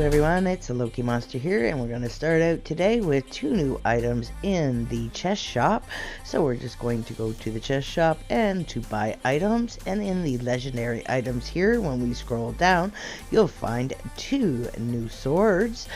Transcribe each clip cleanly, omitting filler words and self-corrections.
everyone, it's a Loki Monster here, and we're going to start out today with 2 new items in the chest shop. So we're just going to go to the chest shop and to buy items, and in the legendary items here, when we scroll down, you'll find 2 new swords.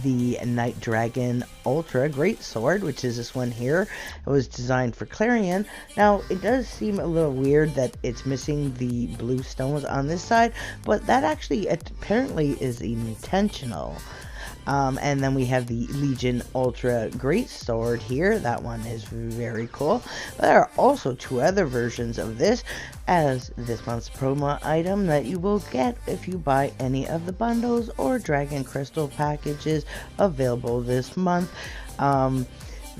The Night Dragon Ultra Great Sword, which is this one here. It was designed for Clarion. Now, it does seem a little weird that it's missing the blue stones on this side, but that actually apparently is intentional. And then we have the Legion Ultra Great Sword here. That one is very cool. But there are also 2 other versions of this as this month's promo item that you will get if you buy any of the bundles or Dragon Crystal packages available this month.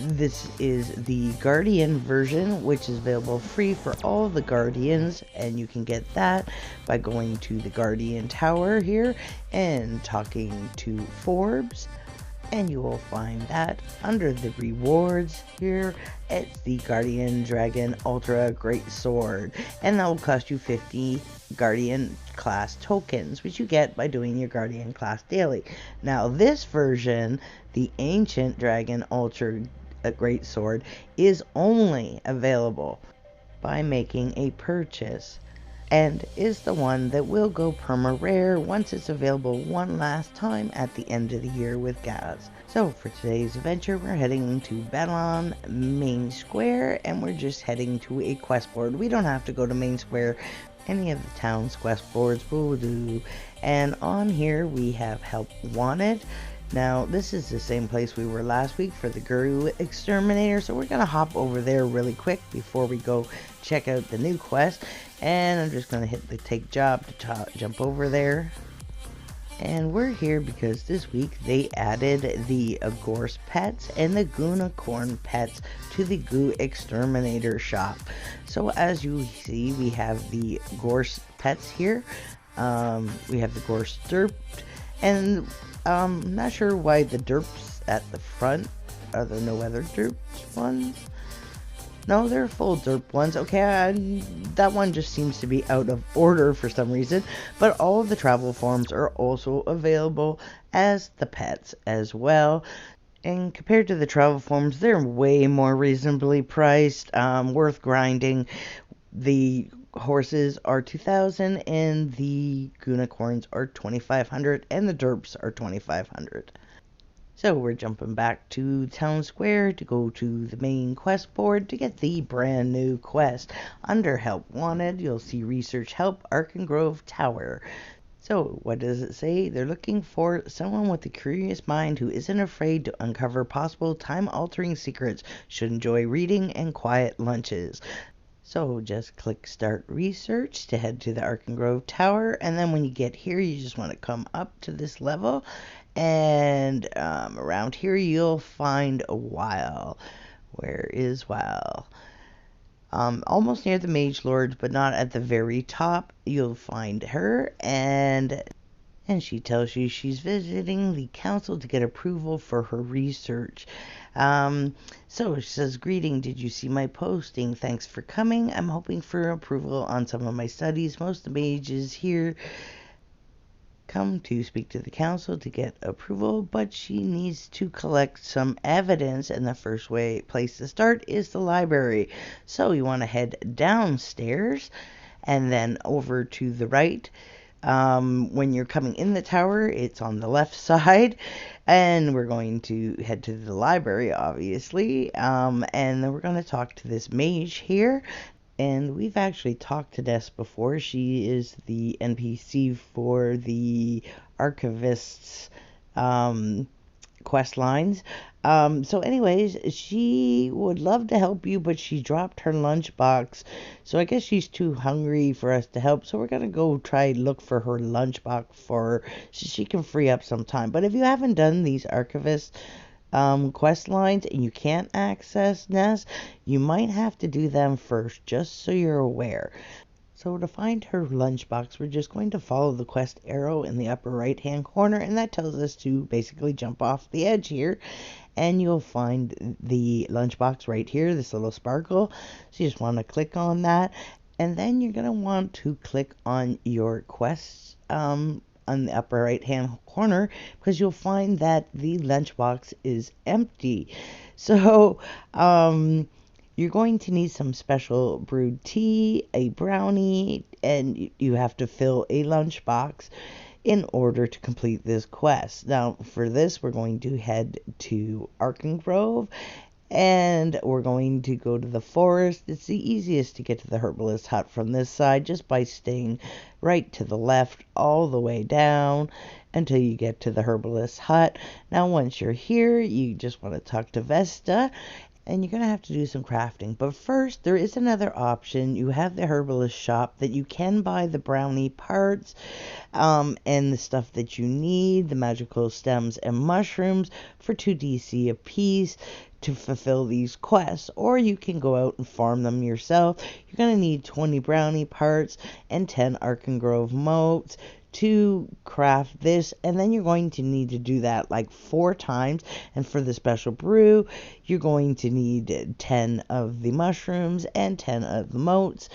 This is the Guardian version, which is available free for all the Guardians, and you can get that by going to the Guardian Tower here and talking to Forbes, and you will find that under the rewards here. It's the Guardian Dragon Ultra Great Sword, and that will cost you 50 Guardian class tokens, which you get by doing your Guardian class daily. Now this version, the Ancient Dragon Ultra Great Sword, is only available by making a purchase, and is the one that will go perma rare once it's available one last time at the end of the year with Gaz. So for today's adventure, we're heading to Babylon Main Square, and we're just heading to a quest board. We don't have to go to Main Square. Any of the town's quest boards will do. And on here we have Help Wanted. Now, this is the same place we were last week for the Guru Exterminator, so we're going to hop over there really quick before we go check out the new quest. And I'm just going to hit the take job to jump over there. And we're here because this week they added the Gorse pets and the Goonicorn pets to the Goo Exterminator shop. So as you see, we have the Gorse pets here. We have the Gorse derp, and I'm not sure why the derps at the front. Are there no other derps ones? No, they're full derp ones. Okay, that one just seems to be out of order for some reason. But all of the travel forms are also available as the pets as well. And compared to the travel forms, they're way more reasonably priced, worth grinding. The horses are 2,000 and the Goonicorns are 2,500 and the derps are 2,500. So we're jumping back to Town Square to go to the main quest board to get the brand new quest. Under Help Wanted, you'll see Research Help Arken Grove Tower. So what does it say? They're looking for someone with a curious mind who isn't afraid to uncover possible time-altering secrets, should enjoy reading and quiet lunches. So just click Start Research to head to the Arken Grove Tower, and then when you get here, you just want to come up to this level, and around here you'll find a Weil. Where is Weil? Almost near the Mage Lord, but not at the very top. You'll find her, and she tells you she's visiting the council to get approval for her research. So she says, "Greeting, did you see my posting? Thanks for coming. I'm hoping for approval on some of my studies. Most of the mages here come to speak to the council to get approval, but she needs to collect some evidence, and the first place to start is the library. So you want to head downstairs and then over to the right. When you're coming in the tower, it's on the left side, and we're going to head to the library, obviously, and then we're going to talk to this mage here. And we've actually talked to Ness before. She is the NPC for the Archivist's quest lines. So anyways, she would love to help you, but she dropped her lunchbox. So I guess she's too hungry for us to help. So we're going to go try look for her lunchbox for her so she can free up some time. But if you haven't done these Archivist quest lines and you can't access Ness, you might have to do them first, just so you're aware. So to find her lunchbox, we're just going to follow the quest arrow in the upper right hand corner, and that tells us to basically jump off the edge here, and you'll find the lunchbox right here, this little sparkle. So you just want to click on that, and then you're going to want to click on your quests on the upper right hand corner, because you'll find that the lunchbox is empty. So you're going to need some special brewed tea, a brownie, and you have to fill a lunchbox in order to complete this quest. Now, for this, we're going to head to Arkengrove, and we're going to go to the forest. It's the easiest to get to the herbalist hut from this side, just by staying right to the left all the way down until you get to the herbalist hut. Now, once you're here, you just want to talk to Vesta, and you're going to have to do some crafting. But first, there is another option. You have the herbalist shop that you can buy the brownie parts and the stuff that you need, the magical stems and mushrooms, for 2 DC a piece to fulfill these quests. Or you can go out and farm them yourself. You're going to need 20 brownie parts and 10 Arkengrove motes to craft this, and then you're going to need to do that like 4 times. And for the special brew, you're going to need 10 of the mushrooms and 10 of the motes,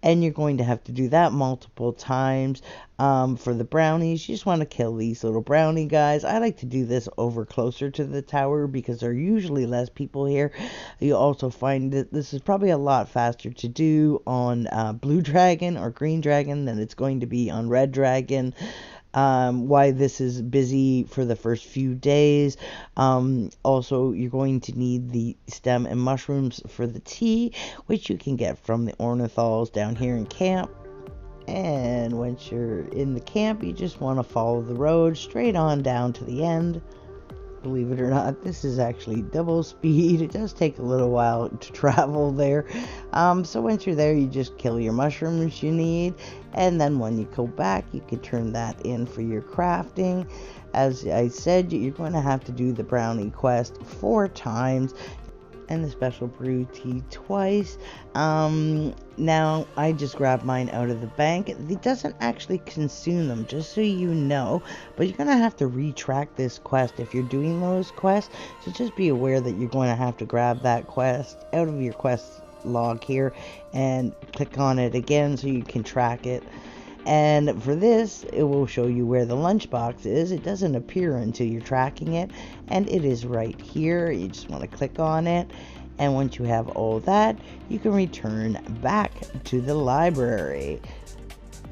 and you're going to have to do that multiple times. For the brownies, you just want to kill these little brownie guys. I like to do this over closer to the tower because there are usually less people here. You also find that this is probably a lot faster to do on blue dragon or green dragon than it's going to be on red dragon. Why this is busy for the first few days. Also, you're going to need the stem and mushrooms for the tea, which you can get from the ornithals down here in camp. And once you're in the camp, you just want to follow the road straight on down to the end. Believe it or not, this is actually double speed. It does take a little while to travel there. So once you're there, you just kill your mushrooms you need. And then when you go back, you can turn that in for your crafting. As I said, you're going to have to do the brownie quest 4 times. And the special brew tea twice. Now, I just grabbed mine out of the bank. It doesn't actually consume them, just so you know. But you're going to have to retrack this quest if you're doing those quests. So just be aware that you're going to have to grab that quest out of your quest log here and click on it again so you can track it. And for this, it will show you where the lunchbox is. It doesn't appear until you're tracking it, and it is right here. You just want to click on it, and once you have all that, you can return back to the library.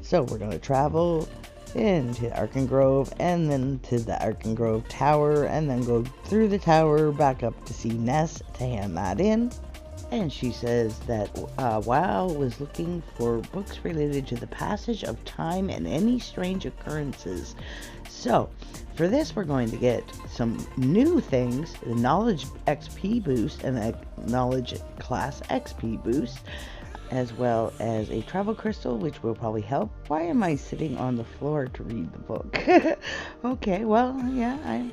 So we're going to travel into Arkengrove, and then to the Arkengrove Tower, and then go through the tower back up to see Ness to hand that in. And she says that WoW was looking for books related to the passage of time and any strange occurrences. So, for this, we're going to get some new things, the Knowledge XP boost and a Knowledge Class XP boost, as well as a travel crystal, which will probably help. Why am I sitting on the floor to read the book? Okay, well, yeah,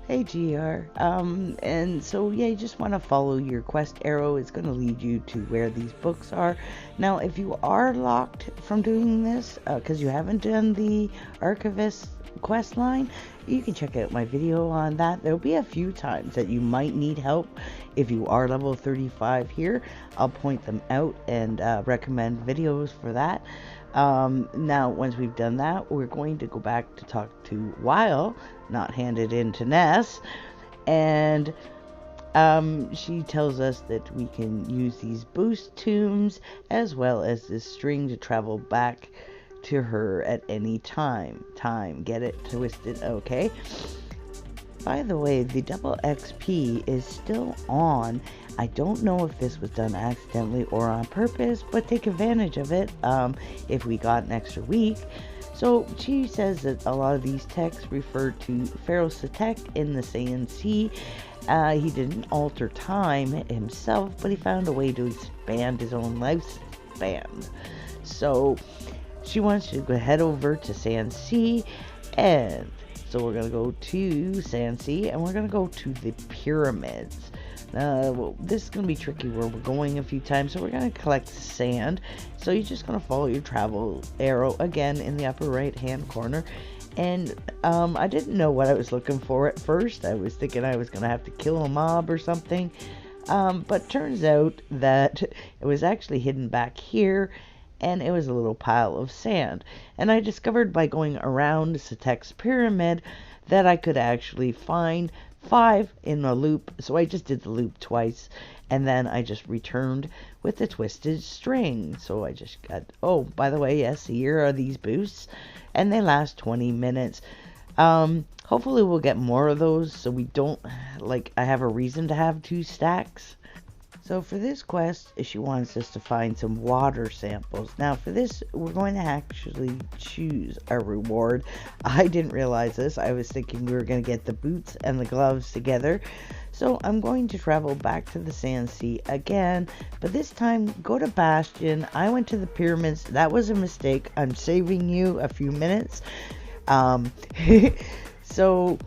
Hey GR, and so yeah, you just want to follow your quest arrow. It's going to lead you to where these books are. Now, if you are locked from doing this, because you haven't done the Archivist quest line, you can check out my video on that. There'll be a few times that you might need help. If you are level 35 here, I'll point them out and recommend videos for that. Now, once we've done that, we're going to go back to talk to Weil, not hand it in to Ness, and she tells us that we can use these boost tombs as well as this string to travel back to her at any time. Get it twisted? Okay. By the way, the double XP is still on. I don't know if this was done accidentally or on purpose, but take advantage of it if we got an extra week. So she says that a lot of these texts refer to Pharaoh Satek in the Saiyan Sea. He didn't alter time himself, but he found a way to expand his own lifespan. So she wants you to head over to Saiyan Sea, and so we're going to go to Saiyan Sea, and we're going to go to the pyramids. Well, this is going to be tricky where we're going a few times, so we're going to collect sand. So you're just going to follow your travel arrow again in the upper right hand corner. And I didn't know what I was looking for at first. I was thinking I was going to have to kill a mob or something. But turns out that it was actually hidden back here. and it was a little pile of sand. And I discovered by going around Satek's pyramid that I could actually find 5 in a loop. So I just did the loop twice, and then I just returned with the twisted string. So I just got, oh, by the way, yes, here are these boosts, and they last 20 minutes. Hopefully we'll get more of those so we don't, like, I have a reason to have 2 stacks. So for this quest, she wants us to find some water samples. Now for this, we're going to actually choose a reward. I didn't realize this. I was thinking we were going to get the boots and the gloves together. So I'm going to travel back to the Sand Sea again, but this time go to Bastion. I went to the pyramids. That was a mistake. I'm saving you a few minutes. So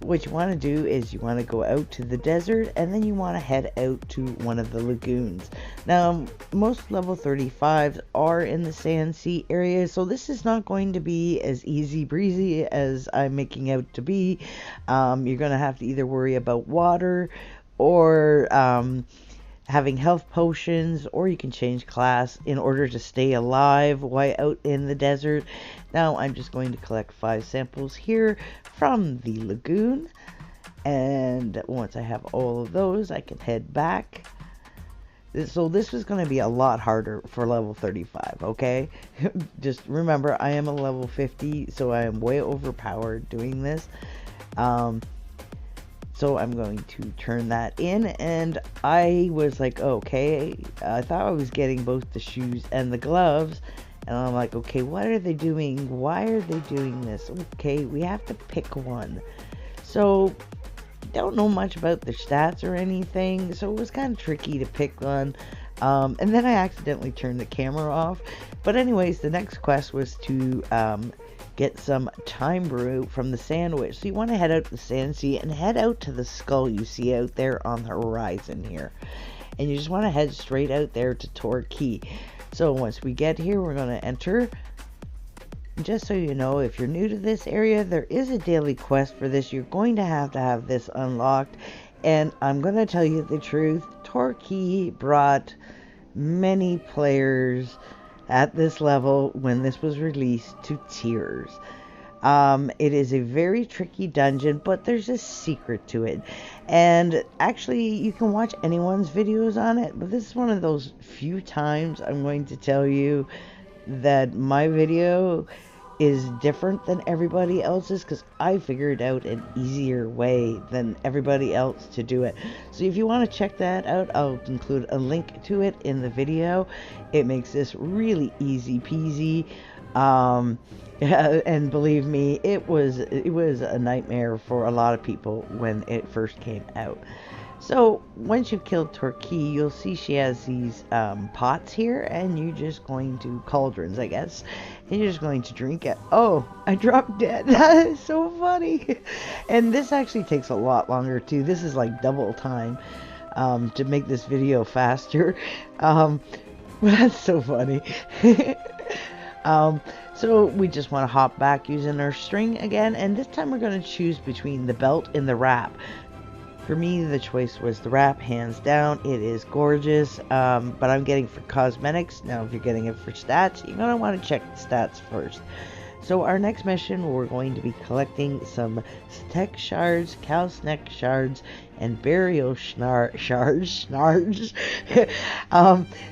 what you want to do is you want to go out to the desert, and then you want to head out to one of the lagoons. Now, most level 35s are in the Sand Sea area, so this is not going to be as easy breezy as I'm making out to be. You're going to have to either worry about water or having health potions, or you can change class in order to stay alive while out in the desert. Now I'm just going to collect 5 samples here from the lagoon, and once I have all of those I can head back. So this was going to be a lot harder for level 35, okay? Just remember, I am a level 50, so I am way overpowered doing this. So I'm going to turn that in, and I was like, okay, I thought I was getting both the shoes and the gloves, and I'm like, okay, what are they doing? Why are they doing this? Okay, we have to pick one. So, don't know much about the stats or anything, so it was kind of tricky to pick one. And then I accidentally turned the camera off. But anyways, the next quest was to get some time brew from the sandwich. So you want to head out to the Sand Sea and head out to the skull you see out there on the horizon here. And you just want to head straight out there to Torquay. So once we get here, we're going to enter. Just so you know, if you're new to this area, there is a daily quest for this. You're going to have this unlocked. And I'm going to tell you the truth. Torquay brought many players at this level when this was released to tears. It is a very tricky dungeon, but there's a secret to it. And actually, you can watch anyone's videos on it, but this is one of those few times I'm going to tell you that my video is different than everybody else's, because I figured out an easier way than everybody else to do it. So if you want to check that out, I'll include a link to it in the video. It makes this really easy peasy. And believe me, it was a nightmare for a lot of people when it first came out. So once you've killed Torquay, you'll see she has these pots here, and you're just going to, cauldrons I guess, and you're just going to drink it. Oh, I dropped dead. That is so funny. And this actually takes a lot longer too. This is like double time to make this video faster. That's so funny. So we just want to hop back using our string again, and this time we're going to choose between the belt and the wrap. For me, the choice was the wrap, hands down. It is gorgeous, but I'm getting for cosmetics. Now, if you're getting it for stats, you're going to want to check the stats first. So our next mission, we're going to be collecting some Tech shards, Calsneck shards, and burial shards.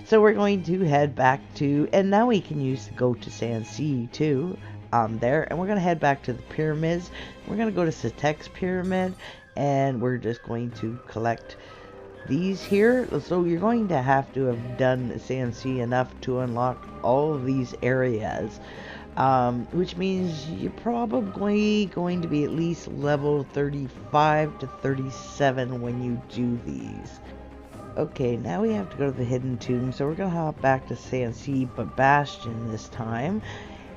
So we're going to head back to, and now we can use to go to Sand Sea too, there. And we're going to head back to the pyramids. We're going to go to Satek's pyramid, and we're just going to collect these here. So you're going to have done Sand Sea enough to unlock all of these areas, which means you're probably going to be at least level 35 to 37 when you do these. Okay, now we have to go to the hidden tomb, so we're going to hop back to Sand Sea, but Bastion this time.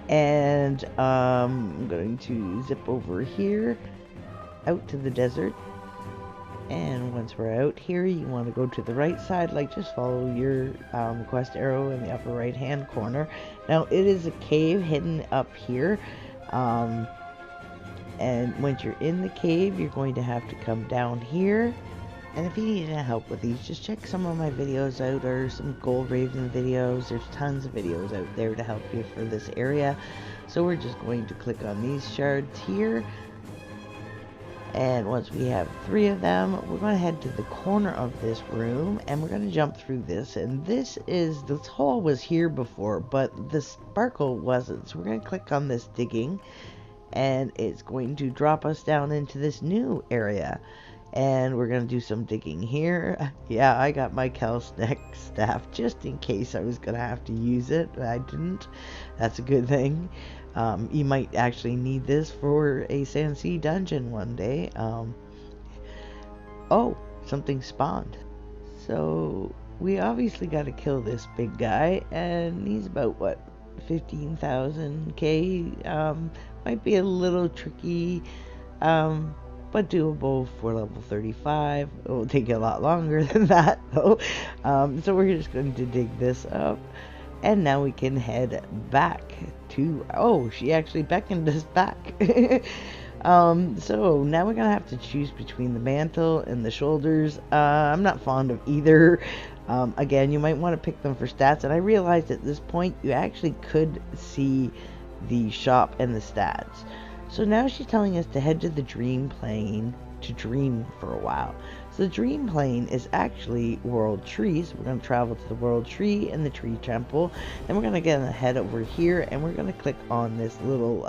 And I'm going to zip over here out to the desert, and once we're out here, you want to go to the right side, like just follow your quest arrow in the upper right hand corner. Now it is a cave hidden up here, and once you're in the cave, you're going to have to come down here And if you need any help with these, just check some of my videos out, or some Gold Raven videos. There's tons of videos out there to help you for this area. So we're just going to click on these shards here. And once we have 3 of them, we're going to head to the corner of this room, and we're going to jump through this. And this hole was here before, but the sparkle wasn't. So we're going to click on this digging, and it's going to drop us down into this new area. And we're going to do some digging here. Yeah, I got my Kelsneck staff just in case I was going to have to use it. I didn't. That's a good thing. You might actually need this for a Sandsea dungeon one day. Oh, something spawned. So we obviously got to kill this big guy, and he's about, what, 15,000 K. Might be a little tricky, but doable for level 35. It will take a lot longer than that, though. So we're just going to dig this up. And now we can head back to... Oh, she actually beckoned us back. So now we're going to have to choose between the mantle and the shoulders. I'm not fond of either. Again, you might want to pick them for stats. And I realized at this point you actually could see the shop and the stats. So now she's telling us to head to the dream plane to dream for a while. So the dream plane is actually world trees. We're going to travel to the world tree and the tree temple. Then we're going to head over here, and we're going to click on this little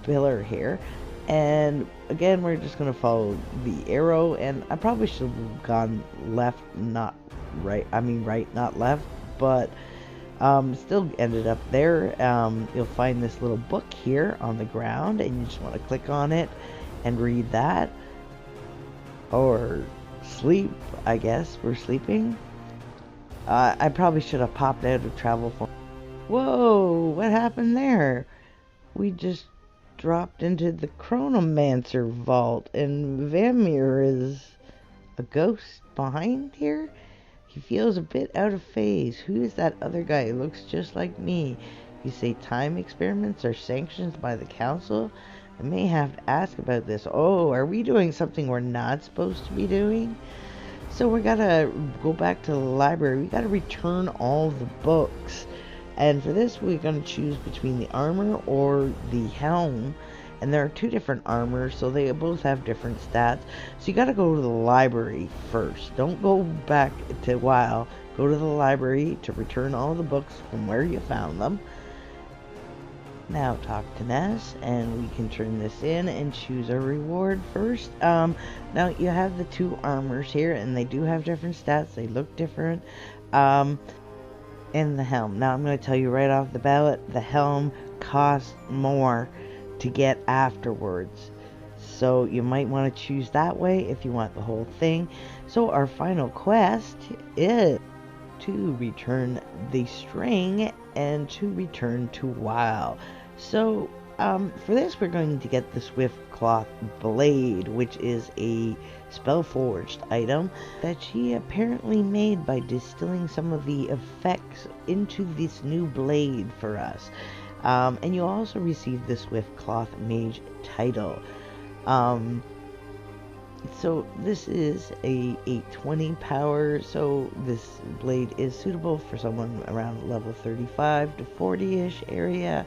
pillar here. And again, we're just going to follow the arrow. And I probably should have gone left, not right. I mean right, not left. But still ended up there. You'll find this little book here on the ground, and you just want to click on it and read that. Or sleep, I guess. We're sleeping. I probably should have popped out of travel for... Whoa, what happened there? We just dropped into the Chronomancer vault, and Vamir is a ghost behind here? He feels a bit out of phase. Who is that other guy? He looks just like me. You say time experiments are sanctioned by the council? I may have to ask about this. Oh, are we doing something we're not supposed to be doing? So we gotta go back to the library. We gotta return all the books. And for this, we're gonna choose between the armor or the helm. And there are 2 different armors, so they both have different stats. So you gotta go to the library first. Don't go back to WoW. Go to the library to return all the books from where you found them. Now talk to Ness, and we can turn this in and choose a reward first. Now you have the 2 armors here, and they do have different stats. They look different. And the helm. Now I'm going to tell you right off the bat, the helm costs more to get afterwards. So you might want to choose that way if you want the whole thing. So our final quest is to return the string and to return to WoW. So for this, we're going to get the Swiftcloth blade, which is a Spellforged item that she apparently made by distilling some of the effects into this new blade for us. And you also receive the Swiftcloth mage title. So this is a 820 power, so this blade is suitable for someone around level 35 to 40-ish area.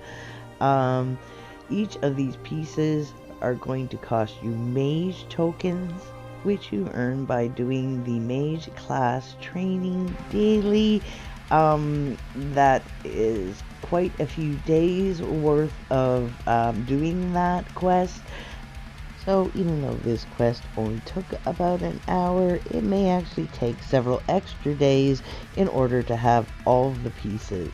Each of these pieces are going to cost you mage tokens, which you earn by doing the mage class training daily. That is quite a few days worth of doing that quest. So even though this quest only took about an hour, it may actually take several extra days in order to have all of the pieces.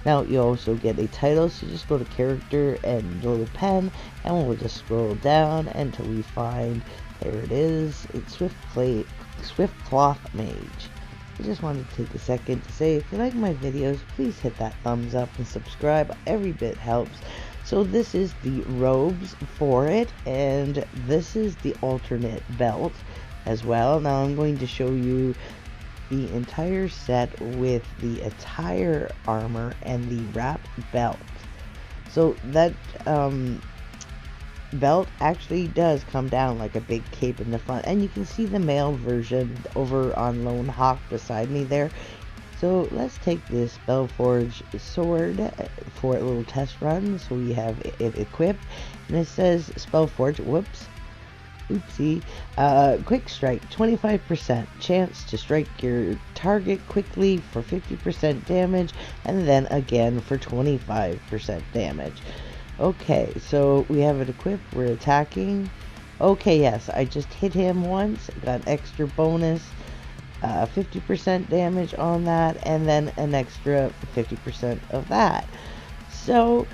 Now you also get a title, so just go to character and little pen, and we'll just scroll down until we find, there it is, it's Swiftcloth Mage. I just wanted to take a second to say, if you like my videos, please hit that thumbs up and subscribe. Every bit helps. So this is the robes for it, and this is the alternate belt as well. Now I'm going to show you the entire set with the attire armor and the wrap belt. So that belt actually does come down like a big cape in the front, and you can see the male version over on Lone Hawk beside me there. So let's take this Spellforged Sword for a little test run. So we have it equipped, and it says Spellforged, whoops, oopsie, quick strike, 25%, chance to strike your target quickly for 50% damage, and then again for 25% damage. Okay, so we have it equipped, we're attacking. Okay, yes, I just hit him once, got extra bonus, 50% damage on that, and then an extra 50% of that. So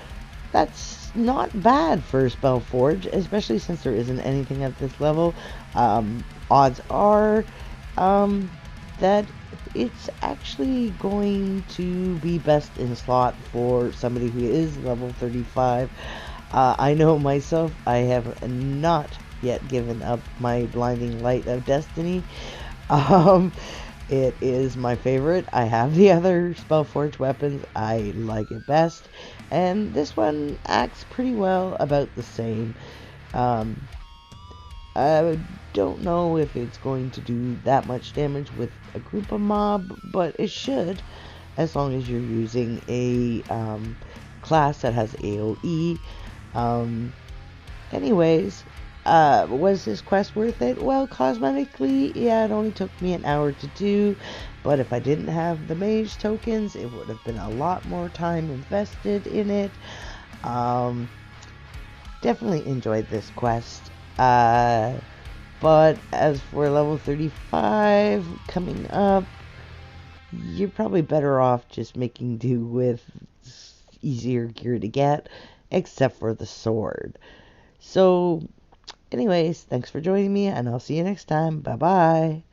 that's not bad for Spellforge, especially since there isn't anything at this level. Odds are that it's actually going to be best in slot for somebody who is level 35. I know myself, I have not yet given up my Blinding Light of Destiny. It is my favorite. I have the other Spellforged weapons. I like it best. And this one acts pretty well about the same. I don't know if it's going to do that much damage with a group of mob, but it should, as long as you're using a class that has AoE. Anyways, was this quest worth it? Well, cosmetically, yeah, it only took me an hour to do, but if I didn't have the mage tokens, it would have been a lot more time invested in it. Definitely enjoyed this quest. But as for level 35 coming up, you're probably better off just making do with easier gear to get, except for the sword. So anyways, thanks for joining me, and I'll see you next time. Bye-bye.